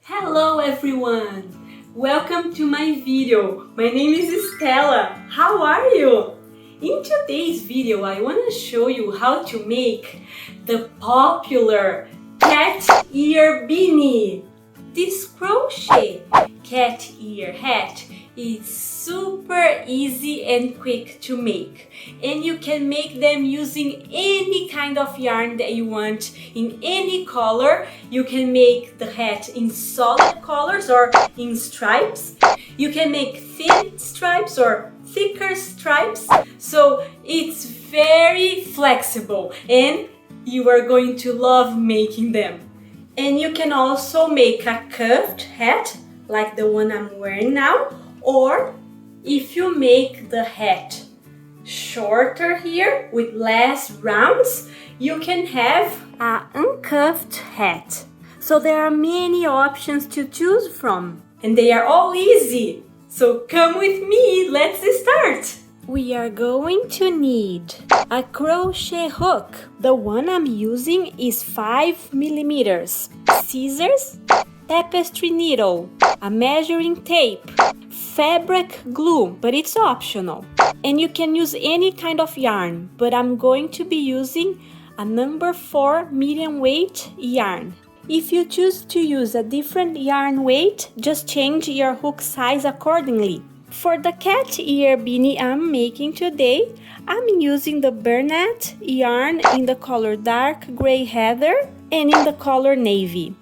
Hello everyone! Welcome to my video. My name is Stella. How are you? In today's video, I want to show you how to make the popular cat ear beanie. This crochet cat ear hat is super easy and quick to make, and you can make them using any kind of yarn that you want in any color. You can make the hat in solid colors or in stripes. You can make thin stripes or thicker stripes, so it's very flexible and you are going to love making them. And you can also make a cuffed hat like the one I'm wearing now, or if you make the hat shorter here with less rounds, you can have an uncuffed hat. So there are many options to choose from, and they are all easy. So come with me, let's start! We are going to need a crochet hook. The one I'm using is 5 millimeters, scissors, tapestry needle, a measuring tape, fabric glue, but it's optional. And you can use any kind of yarn, but I'm going to be using a number 4 medium weight yarn. If you choose to use a different yarn weight, just change your hook size accordingly. For the cat ear beanie I'm making today, I'm using the Bernat yarn in the color dark gray heather and in the color navy.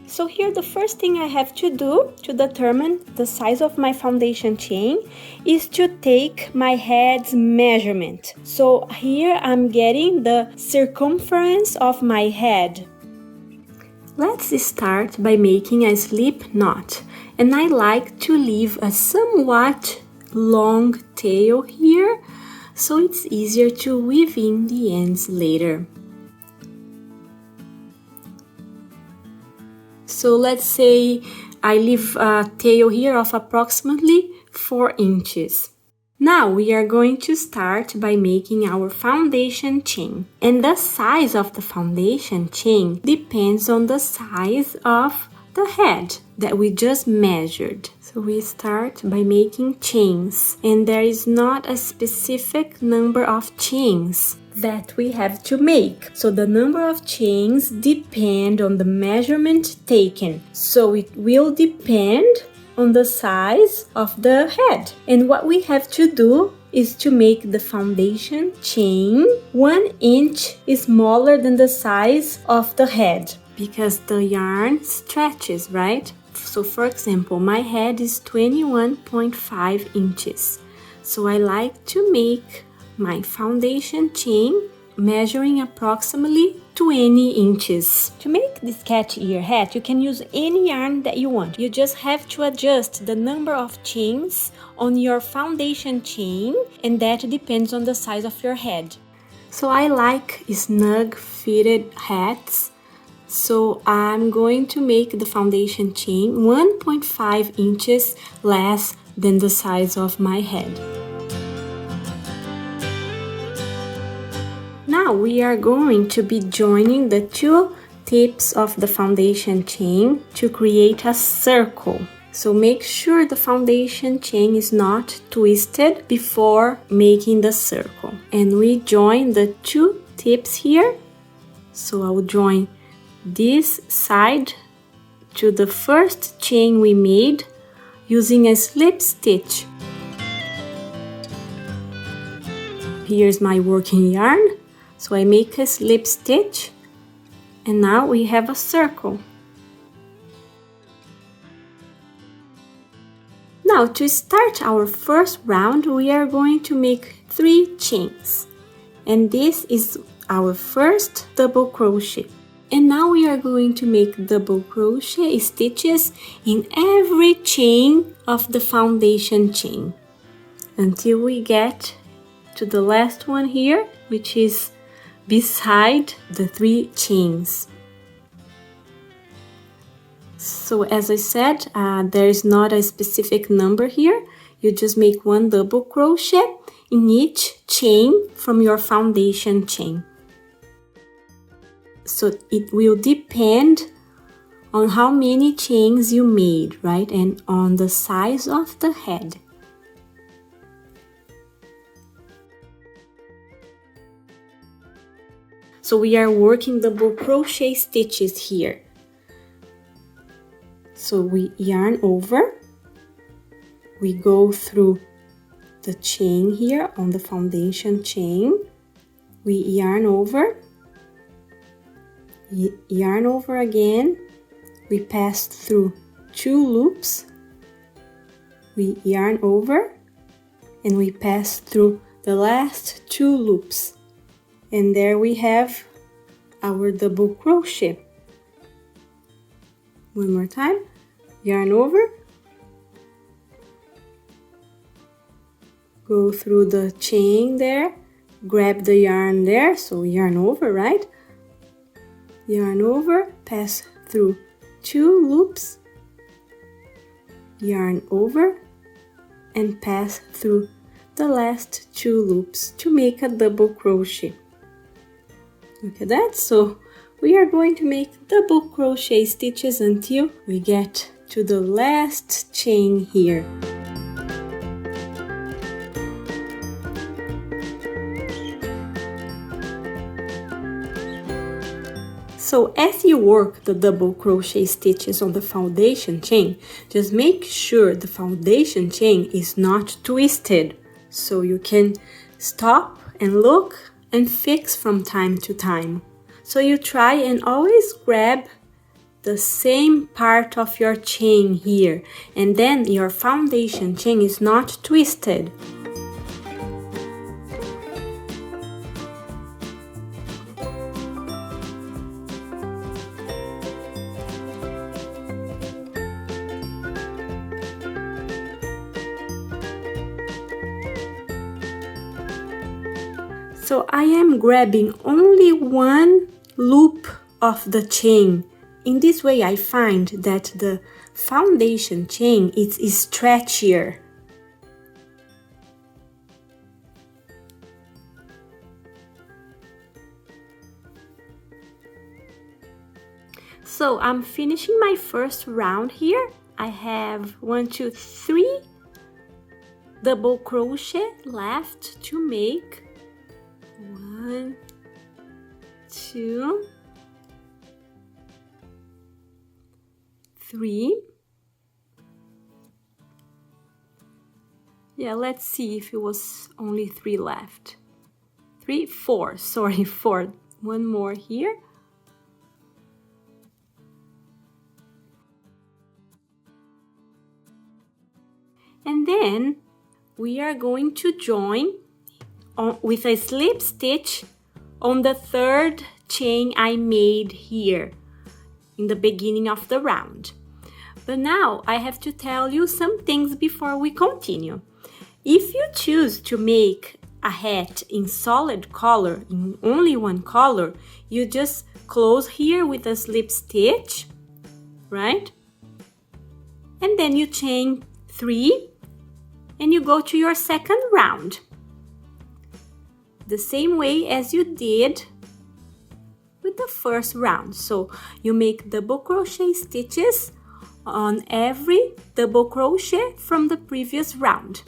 So here the first thing I have to do to determine the size of my foundation chain is to take my head's measurement. So here I'm getting the circumference of my head. Let's start by making a slip knot. And I like to leave a somewhat long tail here, so it's easier to weave in the ends later. So let's say I leave a tail here of approximately 4 inches. Now we are going to start by making our foundation chain. And the size of the foundation chain depends on the size of the head that we just measured. So we start by making chains, and there is not a specific number of chains that we have to make. So the number of chains depend on the measurement taken. So it will depend on the size of the head. And what we have to do is to make the foundation chain 1 inch smaller than the size of the head, because the yarn stretches, right? So for example, my head is 21.5 inches. So I like to make my foundation chain measuring approximately 20 inches. To make this cat ear hat, you can use any yarn that you want. You just have to adjust the number of chains on your foundation chain, and that depends on the size of your head. So I like snug fitted hats. So I'm going to make the foundation chain 1.5 inches less than the size of my head. Now we are going to be joining the 2 tips of the foundation chain to create a circle. So make sure the foundation chain is not twisted before making the circle. And we join the 2 tips here. So I will join this side to the first chain we made using a slip stitch. Here's my working yarn. So I make a slip stitch, and now we have a circle. Now to start our first round, we are going to make 3 chains. And this is our first double crochet. And now we are going to make double crochet stitches in every chain of the foundation chain until we get to the last one here, which is beside the 3 chains. So as I said, there is not a specific number here. You just make 1 double crochet in each chain from your foundation chain. So it will depend on how many chains you made, right? And on the size of the head. So we are working double crochet stitches here. So we yarn over, we go through the chain here on the foundation chain, we yarn over again, we pass through 2 loops, we yarn over, and we pass through the last 2 loops. And there we have our double crochet. One more time, yarn over, go through the chain there, grab the yarn there, so yarn over, right? Yarn over, pass through 2 loops, yarn over, and pass through the last 2 loops to make a double crochet. Look at that. So we are going to make double crochet stitches until we get to the last chain here. So as you work the double crochet stitches on the foundation chain, just make sure the foundation chain is not twisted, so you can stop and look and fix from time to time. So you try and always grab the same part of your chain here, and then your foundation chain is not twisted. So I am grabbing only 1 loop of the chain. In this way I find that the foundation chain is stretchier. So I'm finishing my first round here. I have 1, 2, 3 double crochet left to make. 1, 2, 3. Yeah, let's see if it was only 3 left. 3, 4, sorry, 4. One more here. And then we are going to join with a slip stitch on the 3rd chain I made here in the beginning of the round. But now I have to tell you some things before we continue. If you choose to make a hat in solid color, in only one color, you just close here with a slip stitch, right? And then you chain 3 and you go to your second round. The same way as you did with the first round. So you make double crochet stitches on every double crochet from the previous round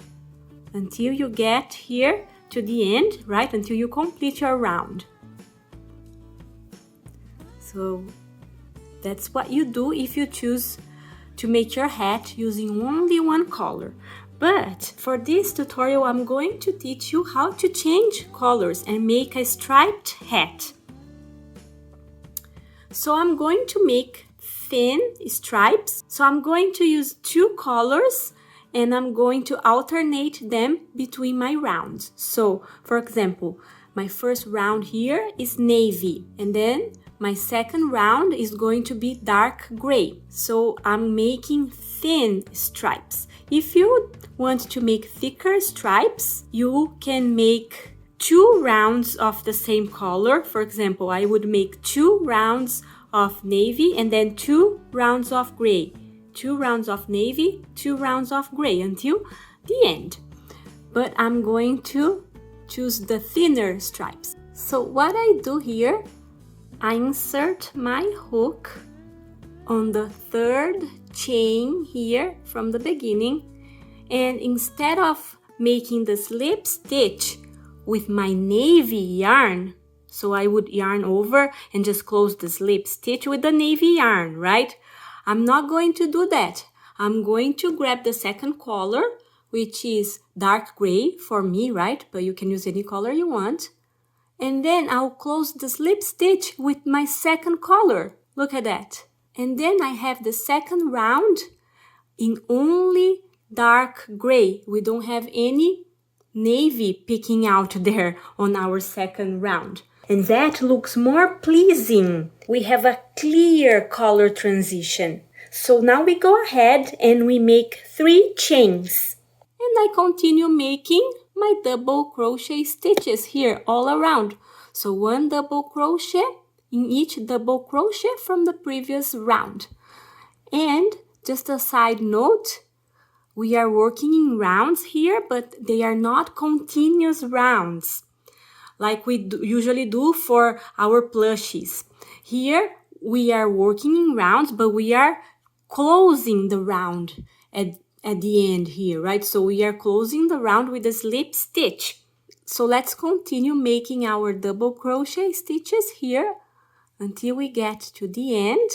until you get here to the end, right? Until you complete your round. So that's what you do if you choose to make your hat using only one color. But for this tutorial, I'm going to teach you how to change colors and make a striped hat. So I'm going to make thin stripes. So I'm going to use 2 colors and I'm going to alternate them between my rounds. So for example, my first round here is navy, and then my second round is going to be dark gray. So I'm making thin stripes. If you want to make thicker stripes, you can make 2 rounds of the same color. For example, I would make 2 rounds of navy and then 2 rounds of gray. 2 rounds of navy, 2 rounds of gray until the end. But I'm going to choose the thinner stripes. So what I do here, I insert my hook on the third chain here from the beginning, and instead of making the slip stitch with my navy yarn, so I would yarn over and just close the slip stitch with the navy yarn, right? I'm not going to do that. I'm going to grab the second color, which is dark gray for me, right? But you can use any color you want. And then I'll close the slip stitch with my second color. Look at that. And then I have the second round in only dark gray. We don't have any navy peeking out there on our second round. And that looks more pleasing. We have a clear color transition. So now we go ahead and we make 3 chains. And I continue making my double crochet stitches here all around. So 1 double crochet in each double crochet from the previous round. And just a side note, we are working in rounds here, but they are not continuous rounds like we usually do for our plushies. Here we are working in rounds, but we are closing the round at the end here, right? So we are closing the round with a slip stitch. So let's continue making our double crochet stitches here until we get to the end.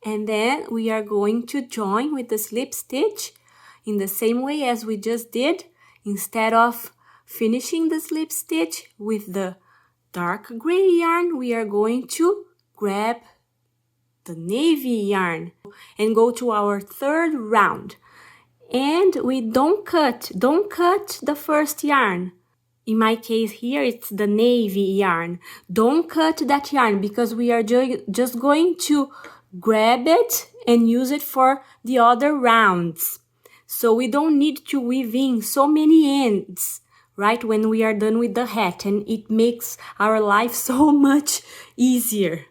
And then we are going to join with the slip stitch in the same way as we just did. Instead of finishing the slip stitch with the dark gray yarn, we are going to grab the navy yarn and go to our third round. And we don't cut the first yarn. In my case here, it's the navy yarn. Don't cut that yarn because we are just going to grab it and use it for the other rounds. So we don't need to weave in so many ends, right, when we are done with the hat, and it makes our life so much easier.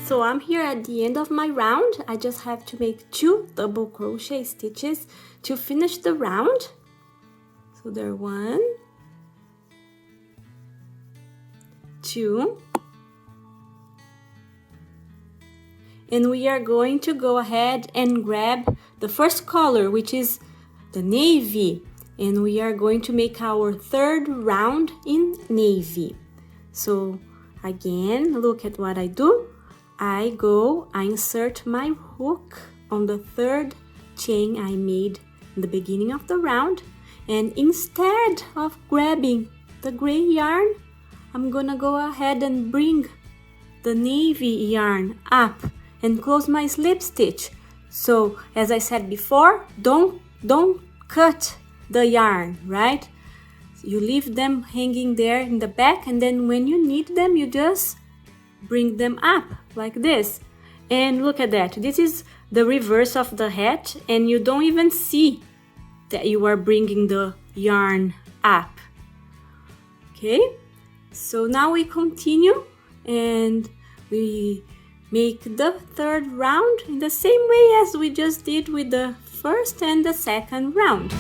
So I'm here at the end of my round. I just have to make 2 double crochet stitches to finish the round. So there are 1, 2, and we are going to go ahead and grab the first color, which is the navy, and we are going to make our third round in navy. So again, look at what I do. I insert my hook on the third chain I made in the beginning of the round, and instead of grabbing the gray yarn, I'm gonna go ahead and bring the navy yarn up and close my slip stitch. So as I said before, don't cut the yarn, right? You leave them hanging there in the back, and then when you need them, you just bring them up like this. And look at that. This is the reverse of the hat, and you don't even see that you are bringing the yarn up. Okay, so now we continue and we make the third round in the same way as we just did with the first and the second round.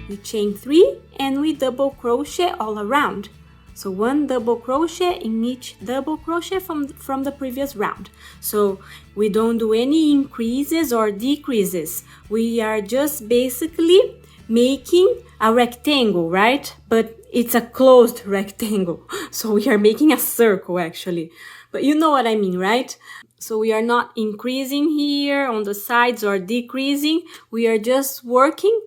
We chain 3 and we double crochet all around. So 1 double crochet in each double crochet from the previous round. So we don't do any increases or decreases. We are just basically making a rectangle, right? But it's a closed rectangle. So we are making a circle actually. But you know what I mean, right? So we are not increasing here on the sides or decreasing. We are just working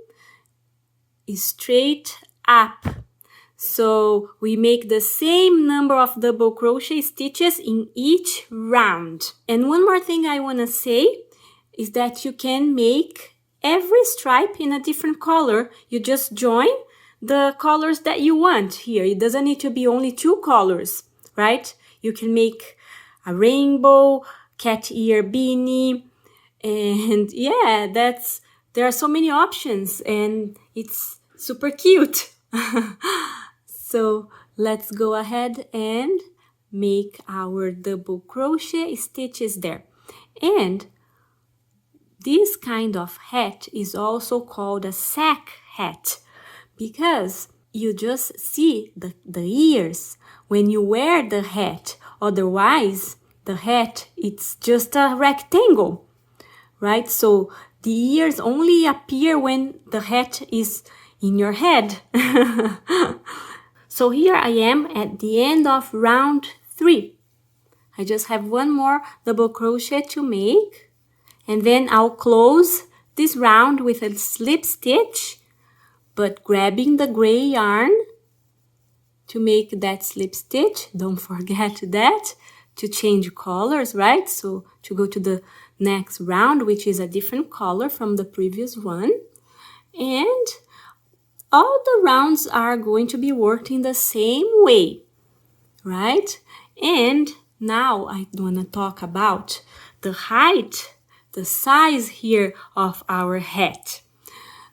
straight up. So we make the same number of double crochet stitches in each round. And one more thing I want to say is that you can make every stripe in a different color. You just join the colors that you want here. It doesn't need to be only 2 colors, right? You can make a rainbow, cat ear beanie, and yeah, there are so many options and it's super cute. So let's go ahead and make our double crochet stitches there. And this kind of hat is also called a sack hat because you just see the ears when you wear the hat. Otherwise, the hat, it's just a rectangle, right? So the ears only appear when the hat is in your head. So here I am at the end of round 3. I just have one more double crochet to make, and then I'll close this round with a slip stitch, but grabbing the gray yarn to make that slip stitch. Don't forget that, to change colors, right? So to go to the next round, which is a different color from the previous one. And all the rounds are going to be worked in the same way, right? And now I want to talk about the height, the size here of our hat.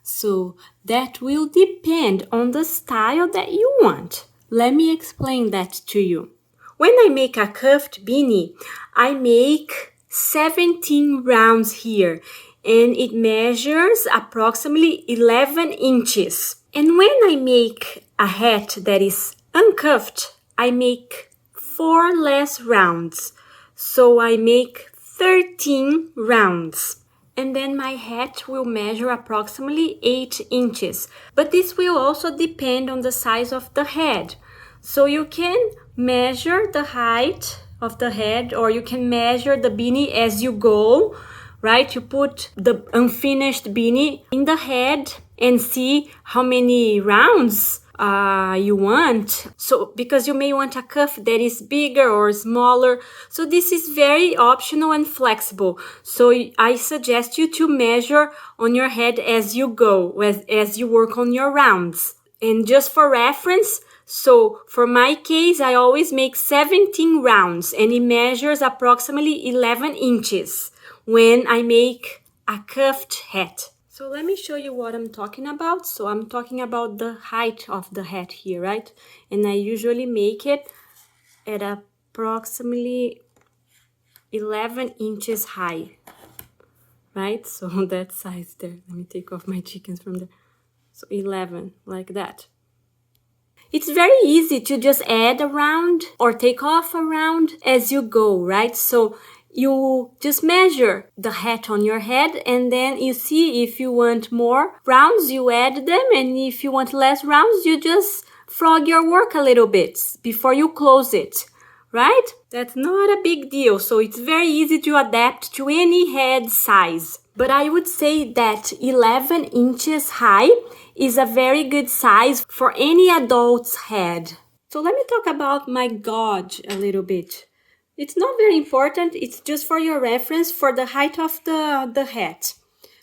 So that will depend on the style that you want. Let me explain that to you. When I make a cuffed beanie, I make 17 rounds here, and it measures approximately 11 inches. And when I make a hat that is uncuffed, I make 4 less rounds. So I make 13 rounds. And then my hat will measure approximately 8 inches. But this will also depend on the size of the head. So you can measure the height of the head, or you can measure the beanie as you go, right? You put the unfinished beanie in the head and see how many rounds you want. So because you may want a cuff that is bigger or smaller. So this is very optional and flexible. So I suggest you to measure on your head as you go, as you work on your rounds. And just for reference, so for my case, I always make 17 rounds, and it measures approximately 11 inches when I make a cuffed hat. So let me show you what I'm talking about. So I'm talking about the height of the hat here, right? And I usually make it at approximately 11 inches high, right? So that size there. Let me take off my chickens from there. So 11, like that. It's very easy to just add a round or take off a round as you go, right? So you just measure the hat on your head, and then you see if you want more rounds, you add them. And if you want less rounds, you just frog your work a little bit before you close it, right? That's not a big deal. So it's very easy to adapt to any head size. But I would say that 11 inches high is a very good size for any adult's head. So let me talk about my gauge a little bit. It's not very important. It's just for your reference for the height of the hat.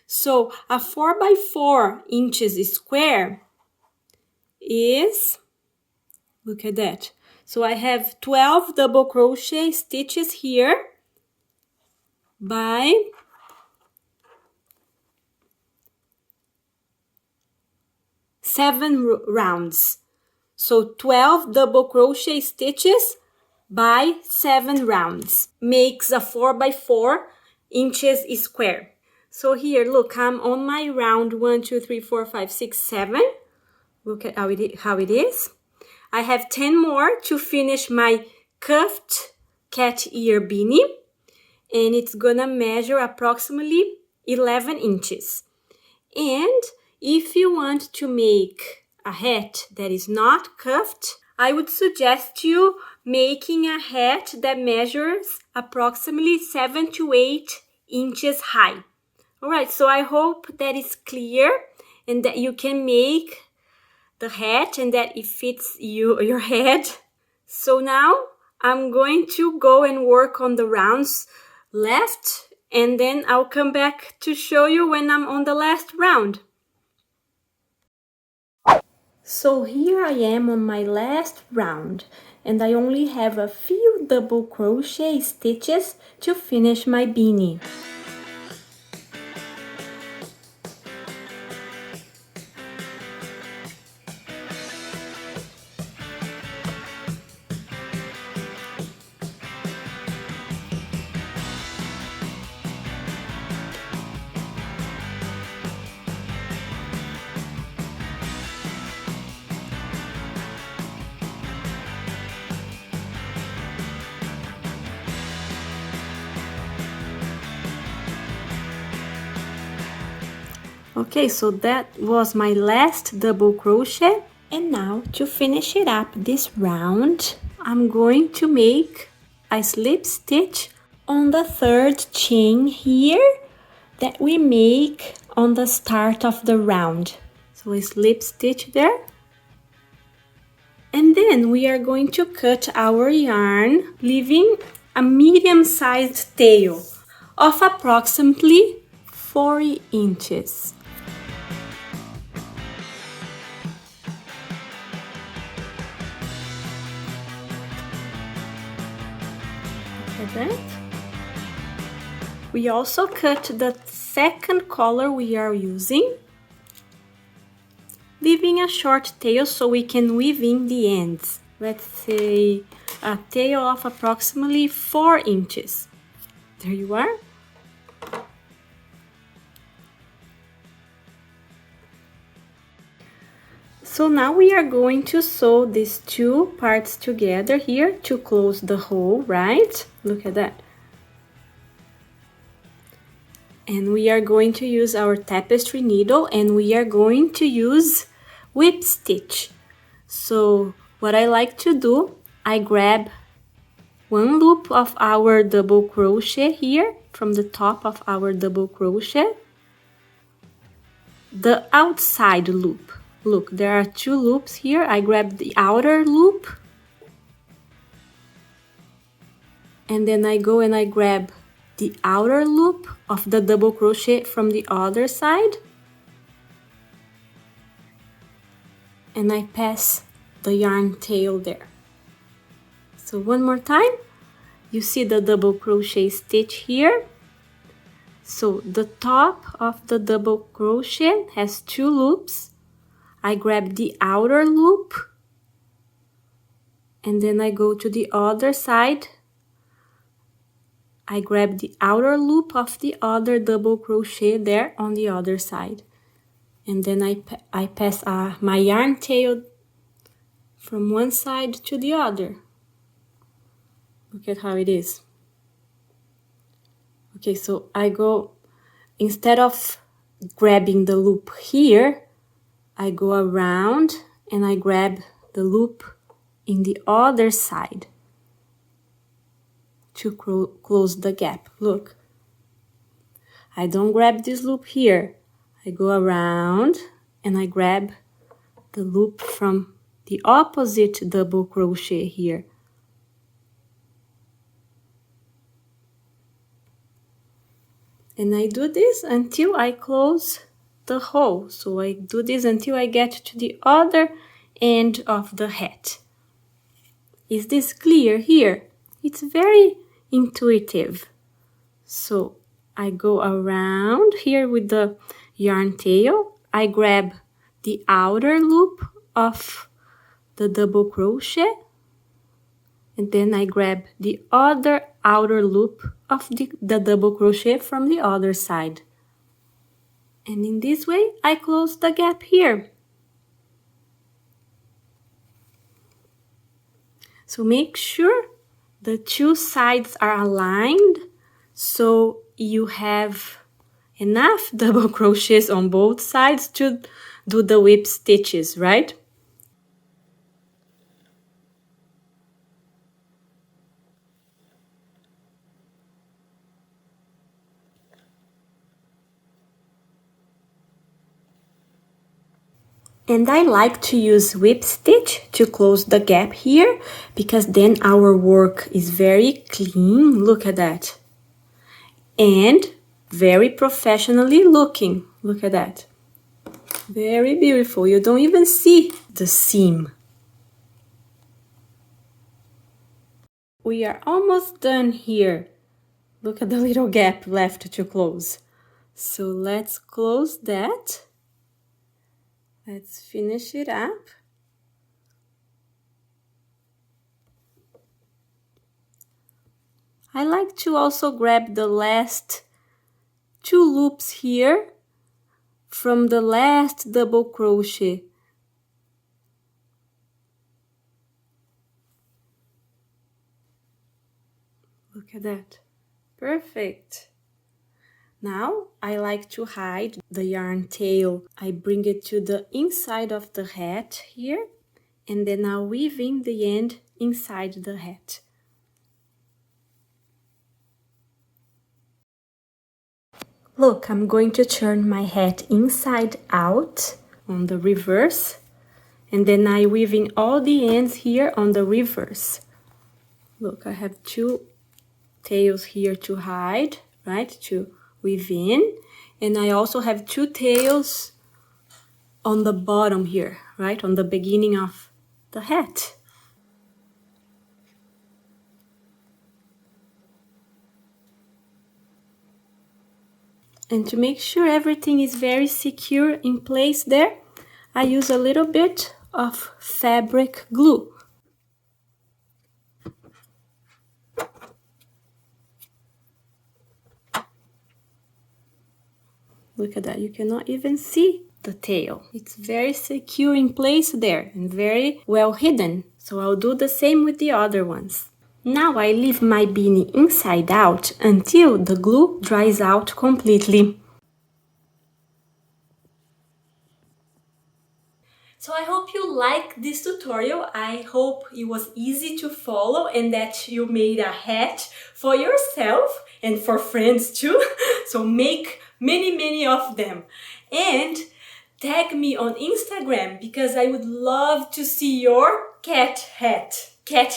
So a 4 by 4 inches square is, look at that. So I have 12 double crochet stitches here by 7 rounds. So 12 double crochet stitches by 7 rounds makes a 4 by 4 inches square. So here, look, I'm on my round 1, 2, 3, 4, 5, 6, 7. Look at how it is. I have 10 more to finish my cuffed cat ear beanie, and it's gonna measure approximately 11 inches. And if you want to make a hat that is not cuffed, I would suggest you making a hat that measures approximately 7 to 8 inches high. All right, so I hope that is clear and that you can make the hat and that it fits your head. So now I'm going to go and work on the rounds left, and then I'll come back to show you when I'm on the last round. So here I am on my last round, and I only have a few double crochet stitches to finish my beanie. Okay, so that was my last double crochet. And now to finish it up this round, I'm going to make a slip stitch on the third chain here that we make on the start of the round. So a slip stitch there. And then we are going to cut our yarn, leaving a medium-sized tail of approximately 40 inches. Like that. We also cut the second color we are using, leaving a short tail so we can weave in the ends. Let's say a tail of approximately 4 inches. There you are. So now we are going to sew these two parts together here to close the hole, right? Look at that. And we are going to use our tapestry needle and we are going to use whip stitch. So what I like to do, I grab one loop of our double crochet here from the top of our double crochet, the outside loop. Look, there are two loops here. I grab the outer loop and then I go and I grab the outer loop of the double crochet from the other side and I pass the yarn tail there. So one more time, you see the double crochet stitch here. So the top of the double crochet has two loops. I grab the outer loop and then I go to the other side. I grab the outer loop of the other double crochet there on the other side. And then I pass my yarn tail from one side to the other. Look at how it is. Okay, so I go, instead of grabbing the loop here, I go around and I grab the loop in the other side to close the gap. Look, I don't grab this loop here. I go around and I grab the loop from the opposite double crochet here. And I do this until I close the hole. So I do this until I get to the other end of the hat. Is this clear here? It's very intuitive. So I go around here with the yarn tail. I grab the outer loop of the double crochet. And then I grab the other outer loop of the double crochet from the other side. And in this way, I close the gap here. So make sure the two sides are aligned so you have enough double crochets on both sides to do the whip stitches, right? And I like to use whip stitch to close the gap here because then our work is very clean. Look at that. And very professionally looking. Look at that. Very beautiful. You don't even see the seam. We are almost done here. Look at the little gap left to close. So let's close that. Let's finish it up. I like to also grab the last two loops here from the last double crochet. Look at that. Perfect. Now I like to hide the yarn tail. I bring it to the inside of the hat here, and then I'll weave in the end inside the hat. Look, I'm going to turn my hat inside out on the reverse, and then I weave in all the ends here on the reverse. Look, I have two tails here to hide, right, to weave in, and I also have two tails on the bottom here, right, on the beginning of the hat. And to make sure everything is very secure in place there, I use a little bit of fabric glue. Look at that, you cannot even see the tail. It's very secure in place there and very well hidden. So I'll do the same with the other ones. Now I leave my beanie inside out until the glue dries out completely. So I hope you liked this tutorial. I hope it was easy to follow and that you made a hat for yourself and for friends too. So make many of them. And tag me on Instagram because I would love to see your cat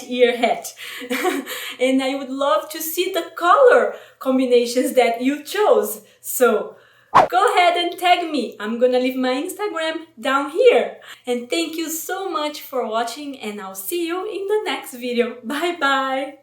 ear hat. And I would love to see the color combinations that you chose. So go ahead and tag me. I'm gonna leave my Instagram down here. And thank you so much for watching, and I'll see you in the next video. Bye bye!